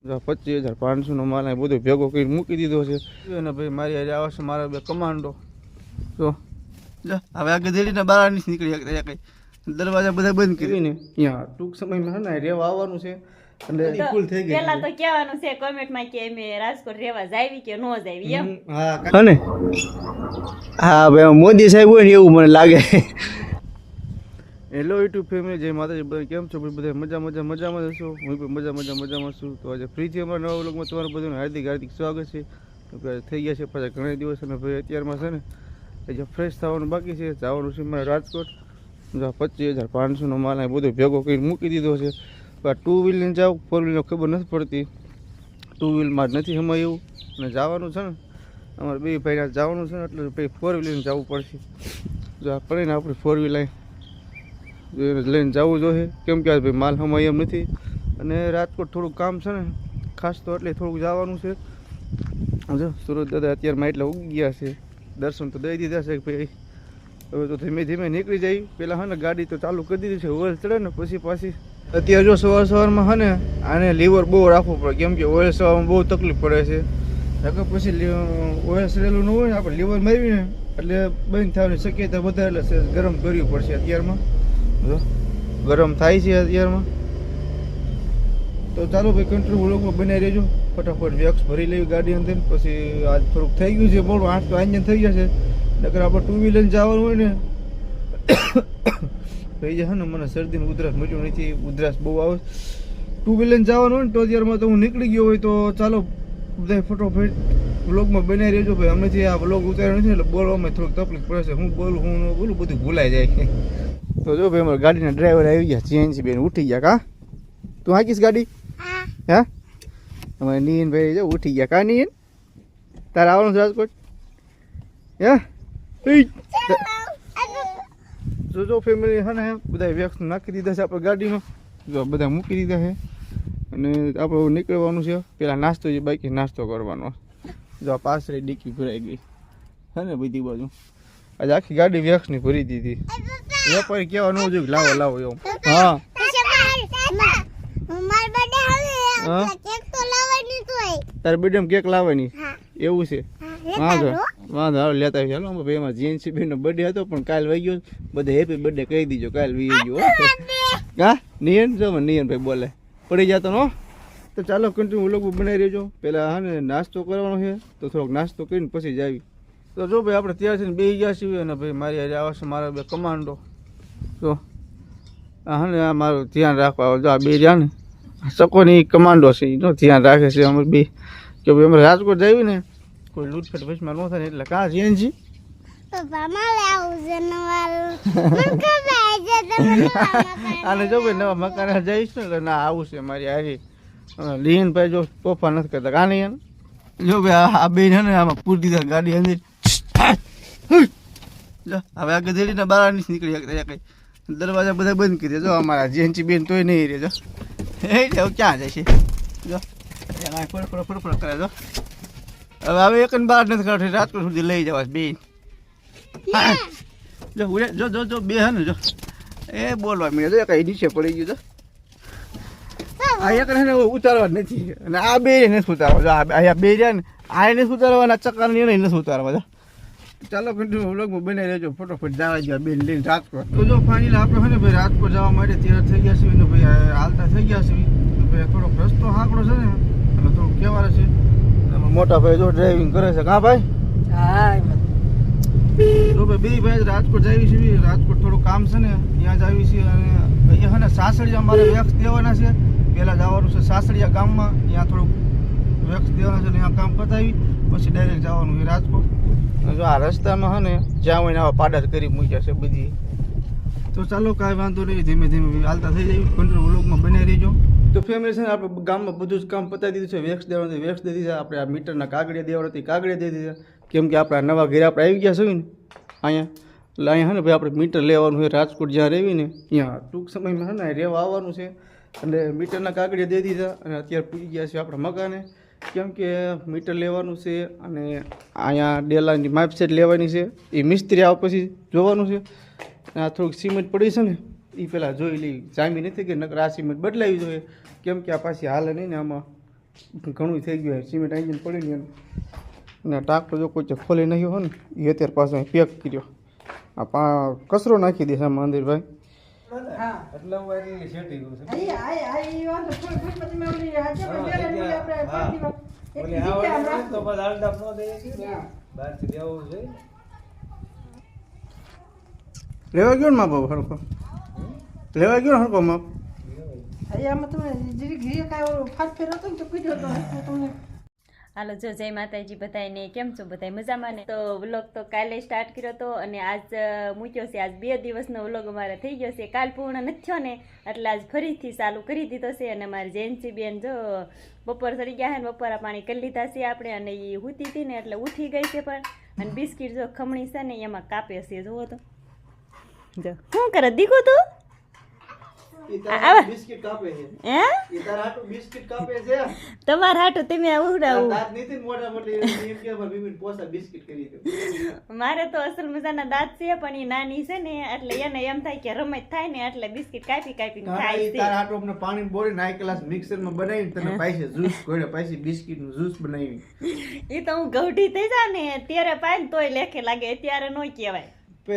25,500 માલ આ બધો ભેગો કરી મૂકી દીધો છે અને ભાઈ મારી હારે આવશે મારા બે કમાન્ડો. તો હવે આગળ જઈને બહાર નીકળી શકતા કઈ દરવાજા બધા બંધ કરીને અહીંયા ટૂંક સમયમાં હે ને રેવા આવવાનું છે એટલે ફૂલ થઈ ગઈ. પેલા તો કહેવાનું છે કમેન્ટમાં કે અમે રાજકોટ રેવા જાવી કે નો જાવી એમ. હા ને હા ભાઈ મોદી સાહેબ હોય ને એવું મને લાગે. હેલો યુટ્યુબ ફેમિલી, જય માતાજી. બધા કેમ છો? બધા મજામાં હશો. હું પણ મજામાં છું. તો આજે ફ્રીથી અમારા નવા વ્લોગમાં તમારું બધાનું હાર્દિક સ્વાગત છે. થઈ ગયા છે પાછા ઘણા દિવસ અને ભાઈ અત્યારમાં છે ને જે ફ્રેશ થવાનું બાકી છે, જવાનું છે મારે રાજકોટ. 25,500 માલ આ બધો ભેગો કરીને મૂકી દીધો છે. ટુ વ્હીલ લઈને જાઉં, ફોર વ્હીલનો ખબર નથી પડતી. ટુ વ્હીલમાં જ નથી સમય એવું અને જવાનું છે ને અમારે બે ભાઈને જવાનું છે ને એટલે ભાઈ ફોર વ્હીલ લઈને જવું પડશે. જો આ પડે ને આપણે ફોર વ્હીલ લઈને જવું જોઈએ, કેમ કે ભાઈ માલ સમય એમ નથી અને રાજકોટ થોડુંક કામ છે ને ખાસ તો એટલે થોડુંક જવાનું છે. જો સુરત દાદા અત્યારમાં એટલે ઉગી ગયા છે, દર્શન તો દઈ દીધા છે ભાઈ. હવે તો ધીમે ધીમે નીકળી જાય. પહેલાં હા ને ગાડી તો ચાલુ કરી દીધી છે, ઓઇલ ચડે ને પછી પાછી. અત્યારે જો સવારમાં હા ને આને લીવર બહુ રાખવું પડે, કેમ કે ઓઇલ ચડવામાં બહુ તકલીફ પડે છે. નકર પછી ઓઇલ ચડેલું ન હોય ને આપણે લીવર મારીને એટલે બંધ થવાની શક્યતા વધારે, એટલે ગરમ કરવી પડશે. અત્યારમાં જો ગરમ થાય છે અત્યારમાં. તો ચાલો ભાઈ કંટ્રોલ વ્લોગમાં બનાવી રહેજો. ફટાફટ વેક્સ ભરી લેવી ગાડી અંદર. પછી આજ થોડુંક થઈ ગયું છે મોડું, 8 તો એન્જિન થઈ ગયા છે. નકર આપણે ટુ વ્હીલર જવાનું હોય ને થઈ જાય ને મને શરદીનું ઉધરસ મટ્યું નથી, ઉધરસ બહુ આવે. ટુ વ્હીલર જવાનું હોય ને તો અત્યારમાં તો હું નીકળી ગયો હોય. તો ચાલો બધા ફટોફટ વ્લોગમાં બનાવી રહેજો ભાઈ. અમેથી આ વ્લોગ ઉતાર્યો નથી એટલે બોલવામાં થોડુંક તકલીફ પડે છે. હું બોલું બધું ભૂલાઈ જાય. તો જો ભાઈ અમારા ગાડીના ડ્રાઈવર આવી ગયા, સીએનસી બેન ઉઠી ગયા. કા તું હાકીશ ગાડી? હા અમારે નીયન ભાઈ જો ઉઠી ગયા. કા નીયન તારે આવવાનું રાજકોટ? હે જો ફેમિલી છે ને બધા વેક્સ નાખી દીધા છે આપણે ગાડીમાં. જો બધા મૂકી દીધા છે અને આપણે નીકળવાનું છે. પેલા નાસ્તો જે બાકી નાસ્તો કરવાનો. જો આ પાછળ ડીકી ભરાઈ ગઈ છે ને બધી બાજુ. આજે આખી ગાડી વેક્સની ભરી દીધી. વેપારી કહેવા ન જોઈએ લાવો એવું. હા તારે બેડમ કેક લાવવાની એવું છે? વાંધો હાલો લેતા આવી. હાલો ભાઈ એમાં જીએનસી બેનનો બર્થડે હતો પણ કાલ વહી ગયો. બધા હેપી બર્થડે કહી દીજો, કાલ વહી ગયો. હા નિયન જો નિયન ભાઈ બોલે પડી જતો નો. તો ચાલો કન્ટિન્યુ વ્લોગ બનાવી રહેજો. પહેલાં હા ને નાસ્તો કરવાનો છે તો થોડોક નાસ્તો કરીને પછી જ આવી. તો જો ભાઈ આપણે તૈયાર થઈને બેસી ગયા છીએ અને ભાઈ મારી હારે આવશે મારા બે કમાન્ડો. જો હા ને આ મારું ધ્યાન રાખવા જો આ બે રહ્યા ને સકોની કમાન્ડો છે, એનો ધ્યાન રાખે છે અમે બે. કે ભાઈ અમે રાજકોટ જઈએ ને કોઈ લૂંટફાટ વચમાં ન થાય ને એટલે. કાં જીએનજી આને જો ભાઈ નવા મકાન જઈશ ને ના આવું છે મારી હારી. લીન ભાઈ જો તોફા નથી કરતા. કાં નહીં જો ભાઈ આ બે છે ને આમાં પૂરી દીધા ગાડી અંદર. જો હવે આગળ જઈને બહાર નીકળી શકતા કઈ દરવાજા બધા બંધ કરી દે. જો અમારા જીએનજી બેન તોય નહીં રહે. જો એ ક્યાં જાય છે? જો ફરફર કરે. જો હવે એક બહાર નથી કાઢી, રાજકોટ સુધી લઈ જવા બેન. જો બે હે ને જો એ બોલવા મળે. જો કઈ નીચે પડી ગયું. જો આ એક ને ઉતારવા નથી અને આ બે નથી ઉતારવા. જો આ બે રહ્યા ને આ નથી ઉતારવાના, ચક્કાને એને નથી ઉતારવા. જો ચાલો કન્ટિન્યુ વ્લોગમાં બનાવી રહેજો. ફટોફટ જવા ગયા બેન લઈને રાજકોટ. તો જો ફાઇનલ આપણે છે ને ભાઈ રાજકોટ જવા માટે તૈયાર થઈ ગયા છીએ ને ભાઈ હાલતા થઈ ગયા છીએ. ભાઈ થોડોક રસ્તો હાંકડો છે ને અને થોડુંક કહેવાય છે. મોટા ભાઈ જો ડ્રાઇવિંગ કરે છે. હા ભાઈ? તો ભાઈ બે ભાઈ રાજકોટ જઈએ છીએ. રાજકોટ થોડું કામ છે ને ત્યાં જ આવી છીએ અને અહીંયા છે ને સાસળિયા અમારે વેક્સ દેવાના છે. પહેલાં જવાનું છે સાસળિયા ગામમાં, ત્યાં થોડુંક વેક્સ દેવાના છે ને ત્યાં કામ પતાવી પછી ડાયરેક્ટ જવાનું છે રાજકોટ. જો આ રસ્તામાં છે ને જ્યાં હોય ને આવા પાડા કરી મૂક્યા છે બધી. તો ચાલો કાંઈ વાંધો નહીં, ધીમે ધીમે હાલતા થઈ જાય. કંટ્રોલ વ્લોગમાં બનાવી રહેજો. તો ફેમિલી છે ને આપણે ગામમાં બધું જ કામ પતાવી દીધું છે. વેક્સ દેવાનું વેક્સ દઈ દીધા. આપણે આ મીટરના કાગળિયા દેવાના હતી કાગળિયા દઈ દીધા. કેમ કે આપણા નવા ઘરે આપણે આવી ગયા છે ને અહીંયા એટલે અહીંયા છે ને ભાઈ આપણે મીટર લેવાનું છે. રાજકોટ જ્યાં રહેવી ને ત્યાં ટૂંક સમયમાં છે ને રહેવા આવવાનું છે એટલે મીટરના કાગળિયા દઈ દીધા અને અત્યારે પૂરી ગયા છે આપણા મકાને. કેમ કે મીટર લેવાનું છે અને અહીંયા ડેલાની માપસેટ લેવાની છે. એ મિસ્ત્રી આવ પછી જોવાનું છે. આ થોડુંક સિમેન્ટ પડી છે ને એ પહેલાં જોઈ લઈ. જામી નથી કે નકર આ સિમેન્ટ બદલાવી જોઈએ. કેમ કે આ પાછી હાલે નહીં ને આમાં ઘણું થઈ ગયું સિમેન્ટ એન્જિન પડી ગયું અને ટાંકો જો કોઈ ખોલી નાખ્યો હોય ને એ અત્યારે પાછો પેક કર્યો આ કચરો નાખી દે આમાં અંદર ભાઈ એટલે હું એટલી સેટી ગયું છે લેવા ગયો ને મા બાબુ હરખો લેવા ગયો ને હરખો માપ હાલો જો જય માતાજી બધાને કેમ છો બધા મજામાં ને તો વ્લોગ તો કાલે સ્ટાર્ટ કર્યો હતો અને આજ મૂક્યો છે આજ 2 દિવસનો વ્લોગ અમારે થઈ ગયો છે કાલ પૂર્ણ નથી થયો ને એટલે આજ ફરીથી ચાલુ કરી દીધો છે અને મારી જયંતી બેન જો બપોર સડી ગયા છે ને બપોરા પાણી કરી લીધા છે આપણે અને એ હુતી હતી ને એટલે ઉઠી ગઈ છે પણ અને બિસ્કિટ જો ખમણી છે ને એમાં કાપે છે જુઓ તો જો શું કરે દીકો તું બિસ્કિટ કાપે છે હે એ તારા હાટુ બિસ્કિટ કાપે છે તમારા હાટુ તમે ઉડાવું દાંત નીતિ મોટા મોટી એમ કે બીબી પોસા બિસ્કિટ કરી દે મારે તો અસલ મજાના દાંત છે પણ એ નાની છે ને એટલે એને એમ થાય કે રમત થાય ને એટલે બિસ્કિટ કાપી કાપીને ખાય છે તારા હાટુ આપણે પાણી બોળી નાઈ ક્લાસ મિક્સર માં બનાવીને તને પાછે જ્યુસ કોડે પાછી બિસ્કિટ નું જ્યુસ બનાવી એ તો હું ગૌઢી થઈ જા ને ત્યારે પાય તોય લેખે લાગે અત્યારે નો કહેવાય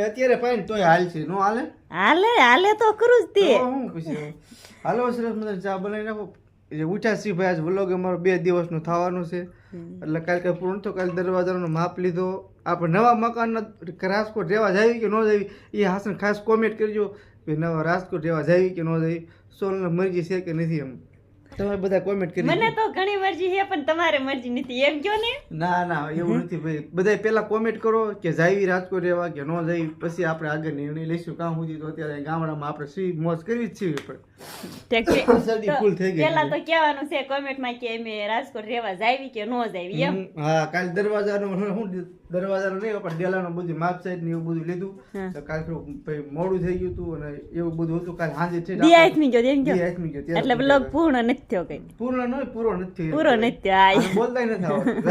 અત્યારે પાઈને તોય હાલ છે નો હાલે હાલે તો કરું જ તે હું પછી હાલો સરસ મજાની ચા બનાવી નાખો જે ઉઠ્યા છીએ ભાઈ આજ વ્લોગ અમારો 2 દિવસનું થવાનું છે એટલે કાલે કઈ પૂરું તો કાલે દરવાજાનો માપ લીધો આપણે નવા મકાનના રાજકોટ રહેવા જાવી કે ન જાવી એ હાસન ખાસ કોમેન્ટ કરજો કે નવા રાજકોટ રહેવા જાવી કે ન જાવી સોલનો મરજી છે કે નથી એમ તમે બધા કોમેન્ટ કરી મને તો ઘણી મરજી છે પણ તમારે મરજી નથી એમ કયો ને ના એવું નથી ભાઈ બધા પહેલા કોમેન્ટ કરો કે જાવી રાજકોટ રહેવા કે ન જાવી પછી આપણે આગળ નિર્ણય લઈશું કામ સુધી તો અત્યારે ગામડામાં આપણે સી મોજ કરવી જ છીએ શરદી ફૂલ થઈ ગઈ પેલા તો કહેવાનું છે કોમેન્ટમાં કે અમે રાજકોટ રહેવા જાવી કે ન જાવી એમ હા કાલ દરવાજાનો હું દરવાજાનો નહીં પણ ડેલાનો બધું માપ સાઈડ ને એવું બધું લીધું તો કાલ થોડું મોડું થઈ ગયું હતું અને એવું બધું હતું કાલ સાંજે છે દિયાથમી ગયો એમ ગયો એટલે બ્લોગ પૂર્ણ નથી થયો કઈ પૂરો નથી બોલતાય નથી આવડતું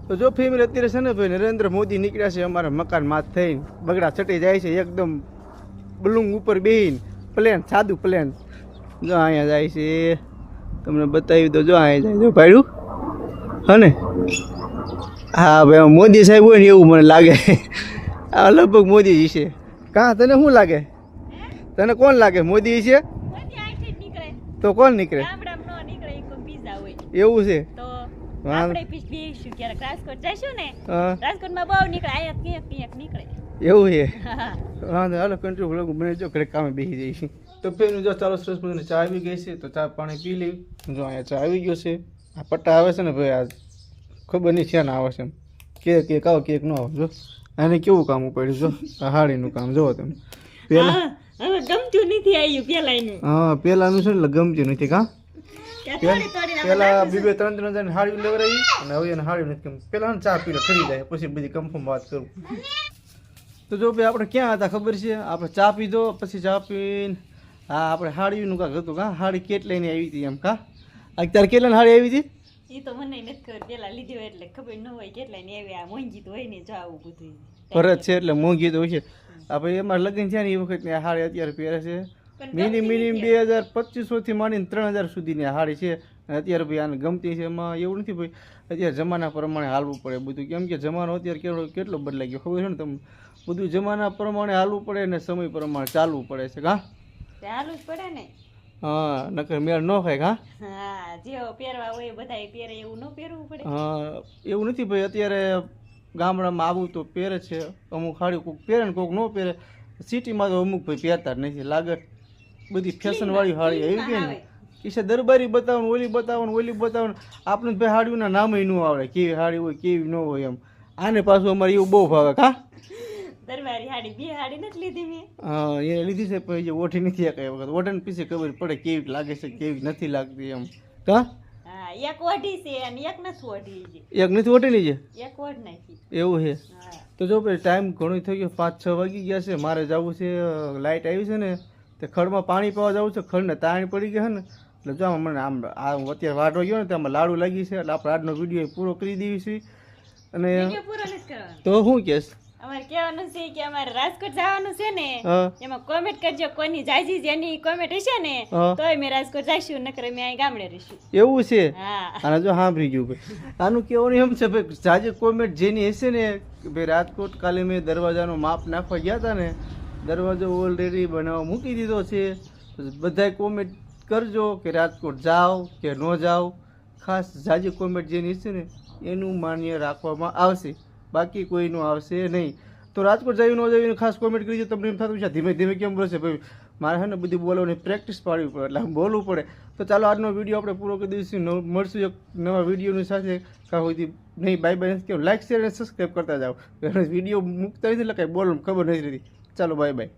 તો જો ફેમિલી અત્યારે છે ને ભાઈ નરેન્દ્ર મોદી નીકળ્યા છે અમારા મકાન માથ થઈને બગડા ચટી જાય છે એકદમ બલુંગ ઉપર બેહીને પ્લેન સાદું પ્લેન જો અહીંયા જાય છે તમને બતાવી દો જો અહીંયા જાય જો ભાડ્યું હા ને હા ભાઈ મોદી સાહેબ હોય ને એવું મને લાગે આ લગભગ મોદીજી છે કાં તને શું લાગે તને કોણ લાગે મોદી છે તો કોણ નીકળે એવું છે આપણે પીશું ક્યારેક રાજકોટ જઈશું ને રાજકોટમાં બહુ નીકળે અહીંયા ક્યાંક નીકળે એવું છે હા હાલો કંટ્રોલ વ્લોગ બને જો ઘરે કામે બેસી જઈશ તો પેલું જો ચાલો સરસ મજાની ચા આવી ગઈ છે તો ચા પાણી પી લઈ જો અહીંયા ચા આવી ગયો છે આ પટ્ટા આવે છે ને ભાઈ આ ખબર નહીં છે ને આવે છે કેક આવો કેક ન આવો જો આને કેવું કામ પડ્યું જો આ હાડીનું કામ જોવો તમે પેલા હવે ગમતું નથી આવ્યું પેલાનું હા પેલાનું છે ને ગમતું નથી કા પેલા 2-3 હજારની હાડી લેવરાવી અને હવે એને હાડી નથી ગમતી પેલા ચા પીલો ઠરી જાય પછી બધી કન્ફર્મ વાત કરું તો જો ભાઈ આપણે ક્યાં હતા ખબર છે આપણે ચા પીધો પછી ચા પીને હા આપણે હાડીનું કાંક હતું કા હાડી કેટલાની આવી હતી એમ કા અત્યારે કેટલાની હાડી આવી હતી એ તો મને નથી ખબર પેલા લીધી હોય એટલે ખબર ન હોય કેટલાની આવી આ મોંઘી તો હોય ને જો આવું બધું ફરજ છે એટલે મોંઘી તો હોય છે આપણે એમાં લગ્ન છે ને એ વખતની આ હાડી અત્યારે પહેરે છે મિનિમમ 2500 થી માંડીને 3000 સુધીની હાડી છે અને અત્યારે ભાઈ આને ગમતી છે એમાં એવું નથી ભાઈ અત્યારે જમાના પ્રમાણે હાલવું પડે બધું કેમ કે જમાનો અત્યારે કેટલો બદલાઈ ગયો ખબર છે ને તમને બધું જમાના પ્રમાણે હાલવું પડે ને સમય પ્રમાણે ચાલવું પડે છે કા ચાલવું જ પડે ને હા નકર મેળ ન ખાય કા હા જેવો પહેરવા હોય બધાય પહેરે એવું ન પહેરવું પડે હા એવું નથી ભાઈ અત્યારે ગામડામાં આવું તો પહેરે છે અમુક હાડી કોઈક પહેરે ને કોઈક ન પહેરે સિટીમાં તો અમુક ભાઈ પહેરતા જ નથી લાગત બધી ફેશન વાળી હાડી આવી ગઈ ને કિસ્સા દરબારી બતાવવાનું ઓલી બતાવવાનું આપણે ભાઈ હાડીઓના નામ ન આવડે કેવી હાડી હોય કેવી ન હોય એમ આને પાછું અમારે એવું બહુ ભાવે કા દરબારી હાડી બે હાડી નથી લીધી મેં હા એ લીધી છે પણ જે ઓઠી નથી કઈ વખત ઓઠાને પીછે ખબર પડે કેવી લાગે છે કેવી નથી લાગતી એમ કા હા એક ઓઢી છે અને એક નથી ઓઢી છે એક નથી ઓઢેલી છે એક ઓઢ નાખી એવું છે તો જો ભાઈ ટાઈમ ઘણો થઈ ગયો 5-6 વાગી ગયા છે મારે જવું છે લાઇટ આવી છે ને તે ખડમાં પાણી પીવા જવું છે ખડને તાણી પડી ગયા ને એટલે જો મને આમ આ અત્યારે વાટો ગયો ને તેમાં લાડુ લાગી છે એટલે આપણે આજનો વિડીયો પૂરો કરી દેવી છે અને તો શું કહેશ અમારે કહેવાનું છે કે અમારે રાજકોટ જવાનું છે ને હા એમાં કોમેન્ટ કરજો કોની જાજી જેની કોમેન્ટ હશે ને હા. તોય મેં રાજકોટ જઈશું નકર અમે અહીં ગામડે રહીશું એવું છે હા આને જો સાંભળી ગયું ભાઈ આનું કહેવાનું એમ છે ભાઈ જાજે કોમેન્ટ જેની હશે ને કે ભાઈ રાજકોટ કાલે મેં દરવાજાનો માપ નાખવા ગયા હતા ને દરવાજો ઓલરેડી બનાવવા મૂકી દીધો છે તો બધાય કોમેન્ટ કરજો કે રાજકોટ જાઓ કે ન જાઓ ખાસ જાજી કોમેન્ટ જેની હશે ને એનું માન્ય રાખવામાં આવશે બાકી કોઈનું આવશે નહીં તો રાજકોટ જઈ ન જઈને ખાસ કોમેન્ટ કરજો તમને એમ થતું છે ધીમે ધીમે કેમ બોલશે ભાઈ મારે છે ને બધી બોલવાની પ્રેક્ટિસ પાડવી પડે એટલે આમ બોલવું પડે તો ચાલો આજનો વિડીયો આપણે પૂરો કરી દઈશું મળશું એક નવા વિડીયોની સાથે કાં સુધી નહીં બાય બાય કેવું લાઈક શેર અને સબસ્ક્રાઈબ કરતા જાઓ વિડીયો મૂકતા નથી એટલે કાંઈ બોલવાનું ખબર નથી રહેતી ચાલો બાય બાય